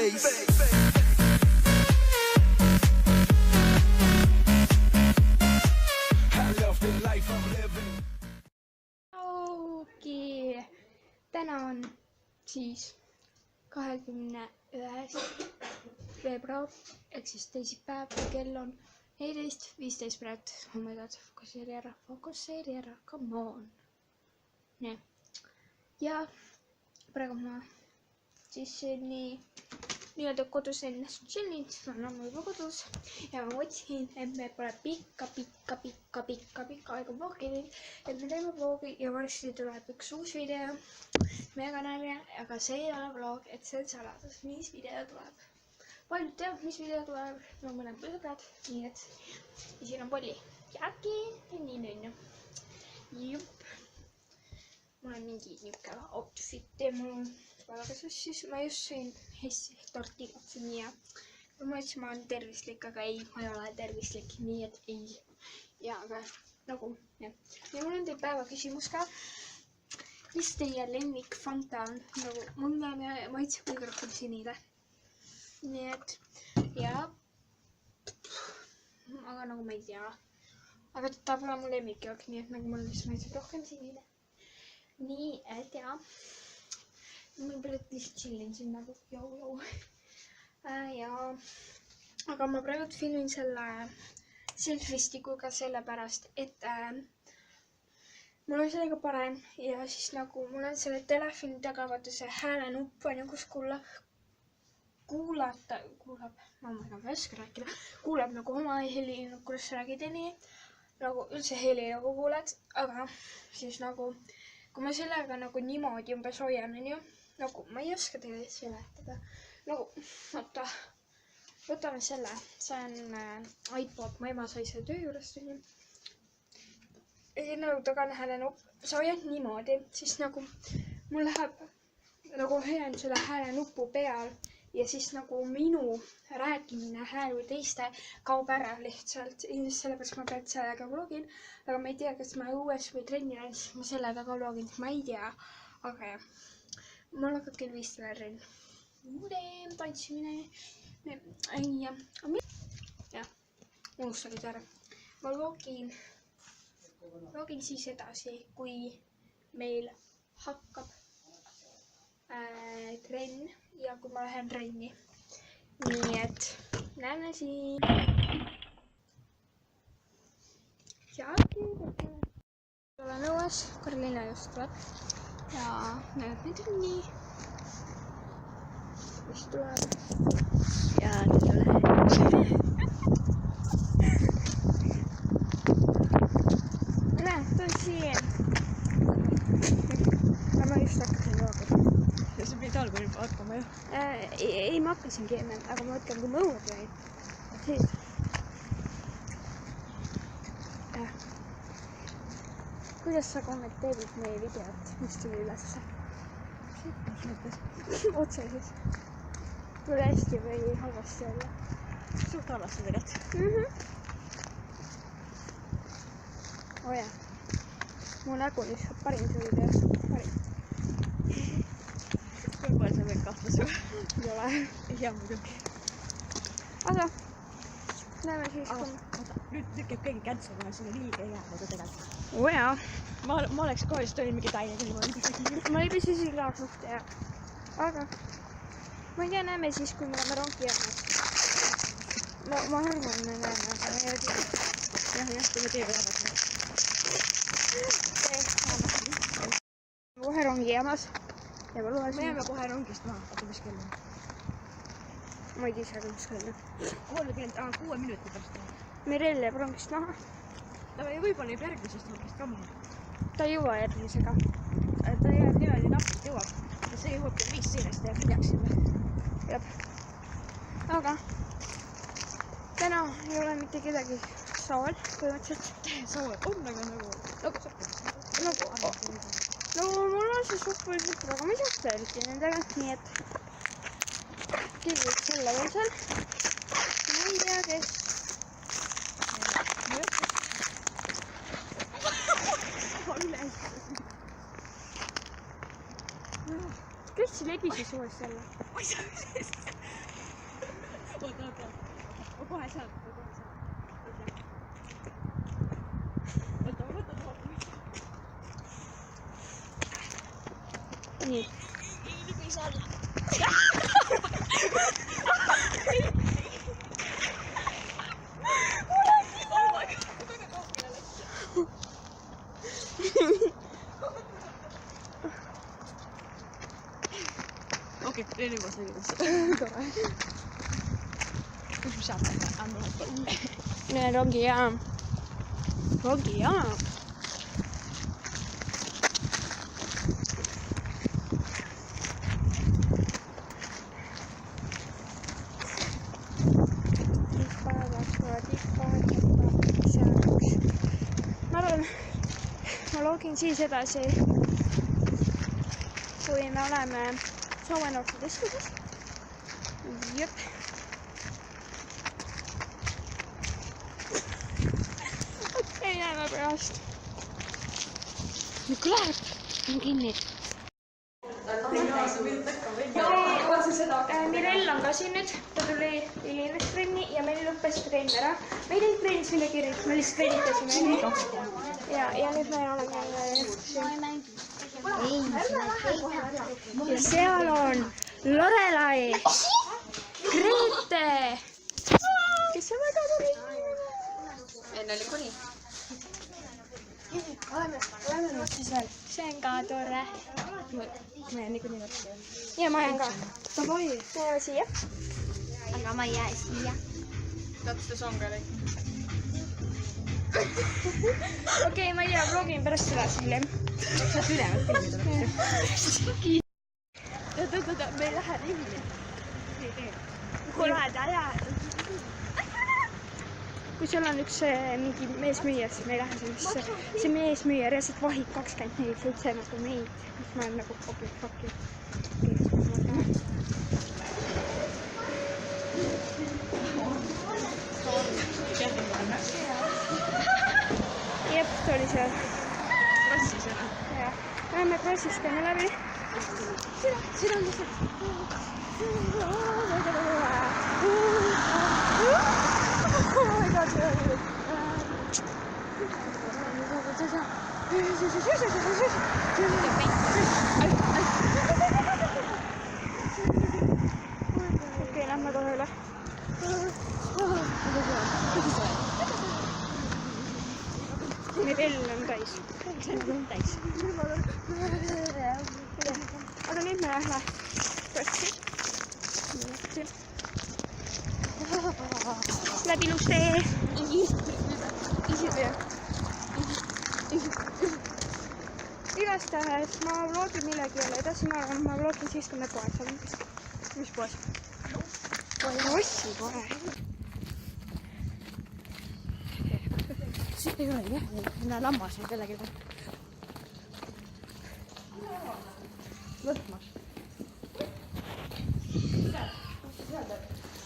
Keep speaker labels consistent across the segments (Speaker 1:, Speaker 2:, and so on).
Speaker 1: face. I love the life I'm living.
Speaker 2: Täna on siis 21. veebruar ehk siis teisipäev ja kell on 14:15 praegu. Oh my god, fokusseeri ära, come on. Nii. Ja praegu ma siis nii-öelda kodus ennast chillin, ma olen ammu juba kodus ja ma mõtlesin, et me pole pikka aega vlogi teinud, et me teeme vlogi ja varsti tuleb üks uus video. Mega nalja, aga see ei ole vlog, et see on saladus, mis video tuleb. Paljud teavad, mis video tuleb, no mõned sõbrad, nii et ja siin on Polli. Jaki ja nii nünnu. Jupp. Mul on mingi niuke outfit ja mul on väga sassis. Ma just sõin Hessi torti katsin ja ma ütlesin, ma olen tervislik, aga ei, ma ei ole tervislik, nii et ei. Ja aga nagu, jah. Ja mul on teil päeva küsimus ka. Mis teie lemmik Fanta on? Nagu mulle maitseb kõige rohkem sinile. Nii et, ja. Aga nagu ma ei tea. Aga ta pole mu lemmikjook, nii et nagu mul maitseb rohkem sinile. Nii, et jaa. Mul praegu lihtsalt chillin siin nagu jou. Ja, aga ma praegu filmin selle selfie-stikuga sellepärast, et mul on sellega parem ja siis nagu mul on selle telefoni taga vaata see häälenupp on ju, kus kuulab, ma ei oska rääkida, kuulab nagu oma heli, kuidas sa räägid ja nii, nagu üldse heli nagu kuuled, aga siis nagu, kui ma sellega nagu niimoodi umbes hoian, on ju, nagu ma ei oska teile seletada, nagu, oota, võtame selle, see on iPod, mu ema sai selle töö juurest, on ju. Ja siin nagu tagane häälenupp, sa hoiad niimoodi, siis nagu mul läheb, nagu hoian selle häälenupu peal ja siis nagu minu rääkimine hääl või teiste kaob ära lihtsalt. Ilmselt sellepärast ma pealt sellega vlogin, aga ma ei tea, kas ma õues või trenni olen, siis ma sellega ka vlogin, ma ei tea. Aga jah, mul hakkab kell 5 trenn. Uudem, tantsimine. Jah, unustagid ära. Ma vlogin siis edasi, kui meil hakkab trenn ja kui ma lähen trenni. Nii et näeme siin. Jaki, olen õues, Karoliina just tuleb ja näeb nüüd trenni. Mis tuleb? Ja nüüd tuleb. Näe, tuli siia. Ma just hakkasin loogima.
Speaker 3: Ja sa pidid algul juba hakkama, jah?
Speaker 2: Ei, ma hakkasingi enne, aga ma mõtlen, kui ma õue tulin. Siis. Kuidas sa kommenteerid meie videot, mis tuli ülesse? Otse siis. Tuli hästi või halvasti olla?
Speaker 3: Suht halvasti tegelikult.
Speaker 2: Oo jah. Mu nägu lihtsalt parim see videos. Parim.
Speaker 3: Võib-olla sa veel kahtlus ju.
Speaker 2: Ei ole.
Speaker 3: Jah, muidugi.
Speaker 2: Aga näeme siis, kui...
Speaker 3: Nüüd käib kõigi käntsu, kuna siin on liiga hea nagu tegelikult.
Speaker 2: Oo jaa.
Speaker 3: Ma oleks kohe, siis tuli mingi täiega niimoodi.
Speaker 2: Ma ei pisi siin ka suht hea. Aga ma ei tea, näeme siis, kui me oleme rongi jäänud. Ma arvan, me näeme, aga me ei tea.
Speaker 3: Jah, kui me teeme jäänud.
Speaker 2: Kohe rongi jäämas. Ja ma loen
Speaker 3: me jääme kohe rongist maha, vaata mis kell on.
Speaker 2: Ma ei tea, mis kell on.
Speaker 3: 6 minuti pärast.
Speaker 2: Mirel jääb rongist maha.
Speaker 3: Ta võib-olla jääb järgmisest rongist ka maha.
Speaker 2: Ta ei jõua järgmisega.
Speaker 3: Ta jääb niimoodi napilt jõuab. Ja see jõuab kell 5 sellest ja hiljaksime.
Speaker 2: Jab. Aga täna ei ole mitte kedagi saal, põhimõtteliselt.
Speaker 3: Saal on, aga
Speaker 2: No mul on see suhteliselt, aga ma ei saa eriti nendega, nii et küll võiks olla veel seal. Ma ei tea, kes. kes lebises uuesti jälle?
Speaker 3: ma ei saa oota. Ma kohe saan. Oota, ma võtan vaatama.
Speaker 2: Nii.
Speaker 3: Ei saa olla. Okei, teine koos tegeledes. Tore. Kus me saame anda vahepeal?
Speaker 2: Rongijaam. Rongijaam. Ma arvan, ma loogin siis edasi, kui me oleme Sauenurki keskuses. Jep. Okei, näeme pärast. Nüüd läheb. On kinni. Mirel on ka siin nüüd. Ta tuli hilinest trenni ja meil lõppes trenn ära. Me ei teinud trennis midagi eriti, me lihtsalt trenitasime. Ja nüüd me oleme ja seal on Lorelai, Grete, kes on väga tore. Enne oli kuni. Oleme nüüd siis veel. See on ka tore. Ma jään niikuinii võtta. Ja ma jään ka. Davai. Me jääme siia. Aga ma ei jää siia.
Speaker 3: Täpselt on ka kõik.
Speaker 2: Okei, ma ei tea, vlogin pärast seda hiljem.
Speaker 3: Saad ülevalt filmida. Oota, me ei lähe ringi.
Speaker 2: Kui lähed ära. Kui seal on üks mingi meesmüüja, siis me ei lähe sellesse. See meesmüüja reaalselt vahib 24/7 nagu meid. Siis ma olen nagu fuck you. Jep, ta oli seal.
Speaker 3: Krossis ära.
Speaker 2: Jah. Läheme krossist käime läbi. Siin on lihtsalt. Oh my god, see on nüüd. Okei, lähme kohe üle. Mirel on täis. Aga nüüd me lähme krossi. Läbi ilustee. Igastahes ma vlogin millegi jälle edasi, ma vlogin siis, kui me poes oleme. Mis poes? Rossi poe.
Speaker 3: Siit ei ole jah, näe lammas on kellegi peal. Võtmas.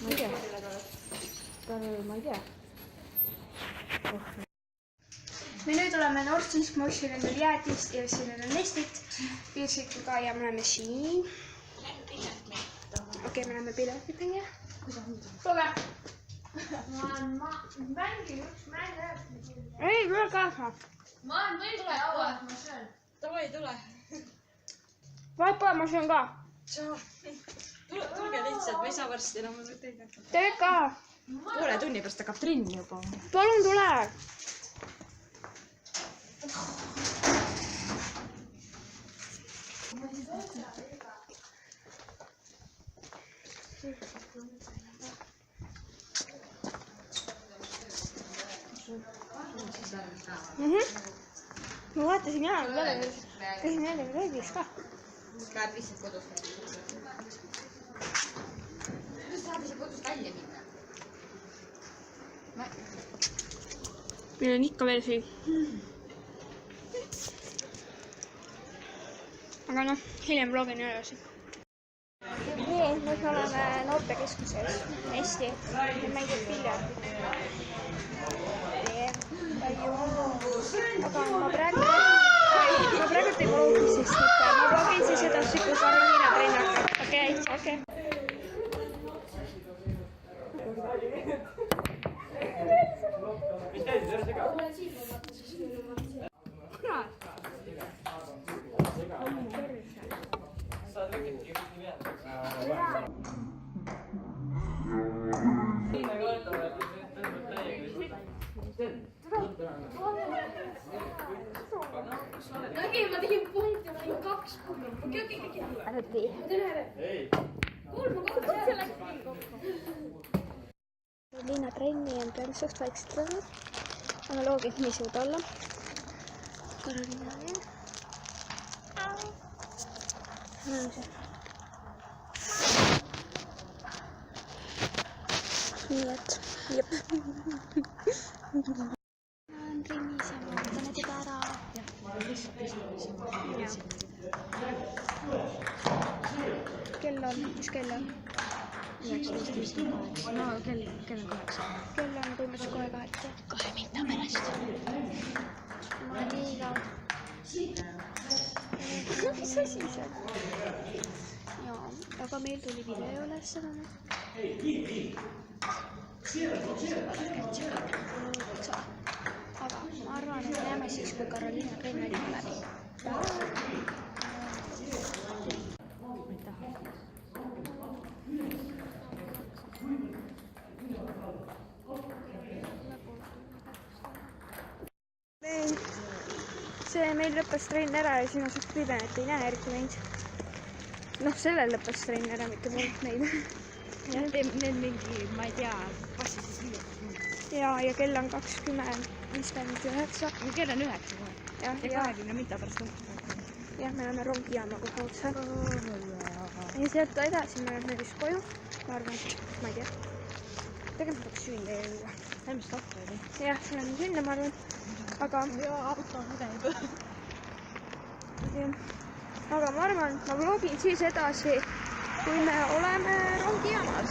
Speaker 3: Ma ei tea. Ma ei tea.
Speaker 2: Me nüüd oleme Nordsins, ma ostsin endale jäätist ja siin on nestit. Piirsikuga ja me oleme siin. Okei, me läheme piletitega. Tule! Ma mängin üks mäng ära. Ei, tule kaasa.
Speaker 4: Ma olen võitle lauas, ma söön.
Speaker 3: Davai, tule.
Speaker 2: Vaipa, ma söön ka.
Speaker 3: Tulge lihtsalt, ma ei saa varsti enam teid hakata.
Speaker 2: Tee ka.
Speaker 3: Poole tunni pärast hakkab trenn juba.
Speaker 2: Palun tule. Ma vaatasin jaa, käisin jälle veebis ka.
Speaker 4: Läheb lihtsalt kodus. Kuidas saab ise kodus välja minna?
Speaker 2: Meil on ikka veel siin. Aga noh, hiljem vlogin edasi. Nii, nüüd me oleme noortekeskuses. Hästi, me mängime piljardit. Aga ma praegu ei vlogin, sest ma vlogin siis edasi, kui Karoliina linnaga. Okei.
Speaker 4: Nägin, ma tegin punkti, ma tegin 2 punkti. Okei.
Speaker 2: Ära tee. Linnatrenni on peal suht vaikselt võtnud. Analoogid nii suud olla. Karolina veel. Nii et, jep. On trennis ja ma võtan teda ära. Kell on, mis kell on? 19.58. No kell on 8. Kell on põhimõtteliselt kohe 8. 2 minna pärast. Ma olen nii kaua. Mis asi see on? Jaa, aga meil tuli video ülesõnne. Aga ma arvan, et näeme siis, kui Karoliina trenni on läbi. Meil lõppes trenn ära ja sinu suht pibe, et ei näe eriti neid. Noh, sellel lõppes trenn ära, mitte muud neid.
Speaker 3: Need mingi, ma ei tea, passi siis hiljem.
Speaker 2: Ja kell on 20:59.
Speaker 3: Kell on 9 kohe. Ja 20 minta pärast õhtu.
Speaker 2: Jah, me oleme rongijaama kohe otsa. Ja sealt edasi me oleme vist koju. Ma arvan, et ma ei tea. Tegelikult peaks sünde jõuda.
Speaker 3: Lähme stoppa oli.
Speaker 2: Jah, lähme sinna, ma arvan. Aga...
Speaker 3: Ja auto on käib.
Speaker 2: Aga ma arvan, ma vlogin siis edasi, kui me oleme rongijaamas.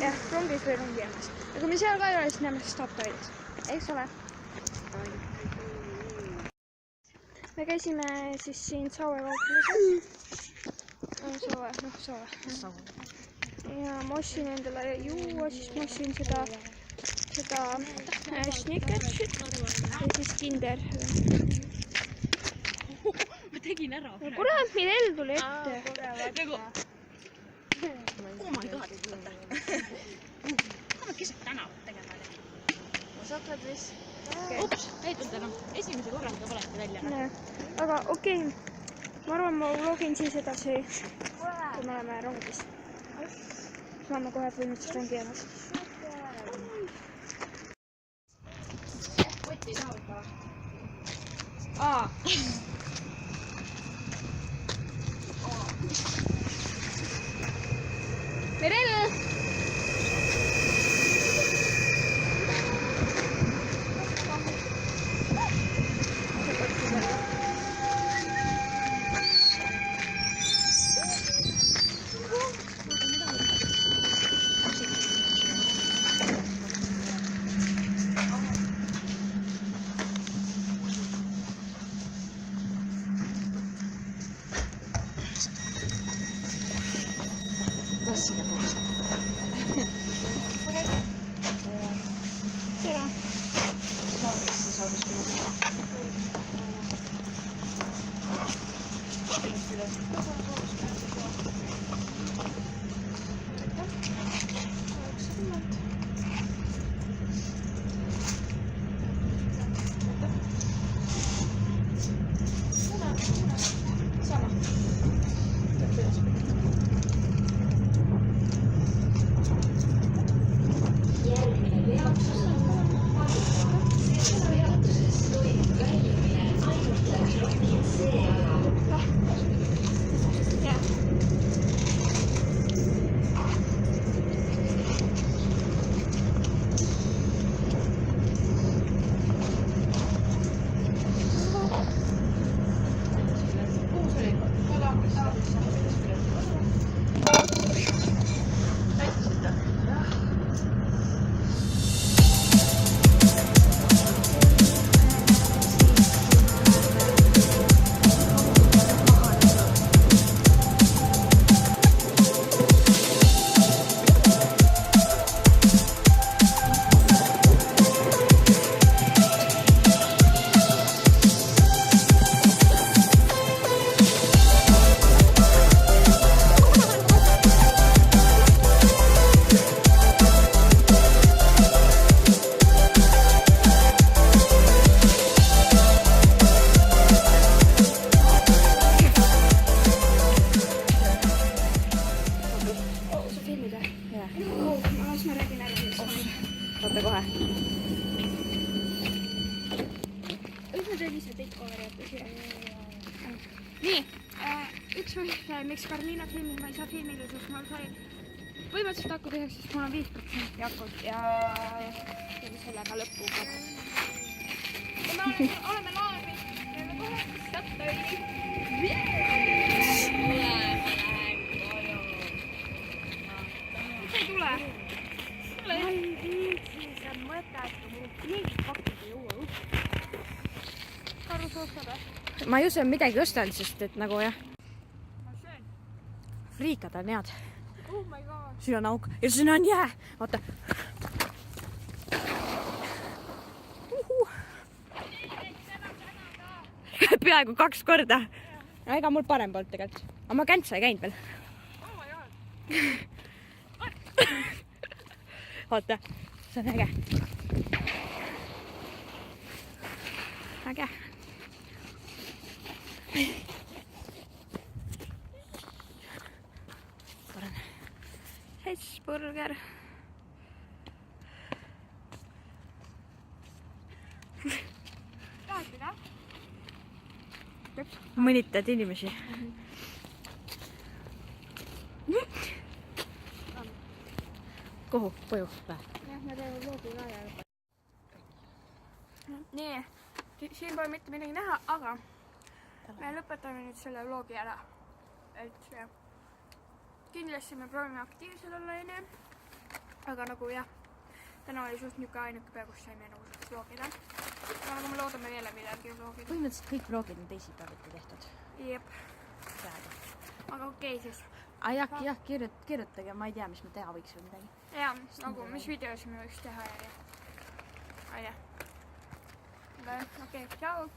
Speaker 2: Jah, rongis või rongijaamas. Ja kui me seal ka ei ole, siis näeme Statoilis. Eks ole? Me käisime siis siin Saue kaupluses. Saue. Ja ma ostsin endale juua, siis ma ostsin seda Snickersit ja siis Kinder.
Speaker 3: Ma tegin ära.
Speaker 2: Kurat, meil ell tuli ette.
Speaker 3: Nagu... Oh my god. Hakkame keset tänavat tegema.
Speaker 2: Ma saatad vist.
Speaker 3: Ups, ei tulnud enam. Esimese korraga valeti välja.
Speaker 2: Aga okei. Ma arvan, ma vlogin siis edasi, kui me oleme rongis. Ma olen kohe põhimõtteliselt rongi jäämas.
Speaker 4: Võtti saavut ka.
Speaker 2: Merel! üsna sellise pikka varianti. nii, üks põhjus, miks Karliina filmis ma ei saa filmida, sest mul sai põhimõtteliselt aku tühjaks, sest mul on 5% akut ja sellega lõppu. ja me oleme laevis ja me kohe satta ei miks ei tule?
Speaker 3: Ma ei viitsi, see on mõttetu, mul keegi pakub ei juua.
Speaker 2: Karu soosad või?
Speaker 3: Ma ei usu midagi ostanud, sest et nagu jah.
Speaker 2: Ma söön.
Speaker 3: Friikad on head.
Speaker 2: Oh my god.
Speaker 3: Siin on auk ja siin on jää. Oota. Peaaegu 2 korda. No, ega mul parem polnud tegelikult. Aga ma käntsa ei käinud veel.
Speaker 2: Oh my god.
Speaker 3: Oota, see on äge. Äge. Panen Hesburger.
Speaker 2: Tahad seda?
Speaker 3: Mõnitad inimesi. Kuhu? Koju?
Speaker 2: Jah, ma teen vlogi ka ja nii, siin pole mitte midagi näha, aga me lõpetame nüüd selle vlogi ära. Et kindlasti me proovime aktiivsel olla, onju. Aga nagu jah, täna oli suht niuke ainuke päev, kus saime nagu vlogida. Aga nagu me loodame jälle midagi vlogida.
Speaker 3: Põhimõtteliselt kõik vlogid on teisipäeviti tehtud.
Speaker 2: Jep, aga okei siis.
Speaker 3: Jah, kirjutage, ma ei tea, mis me teha võiks või midagi.
Speaker 2: Ja, nagu mis videosi me võiks teha ja. Okei, tšau!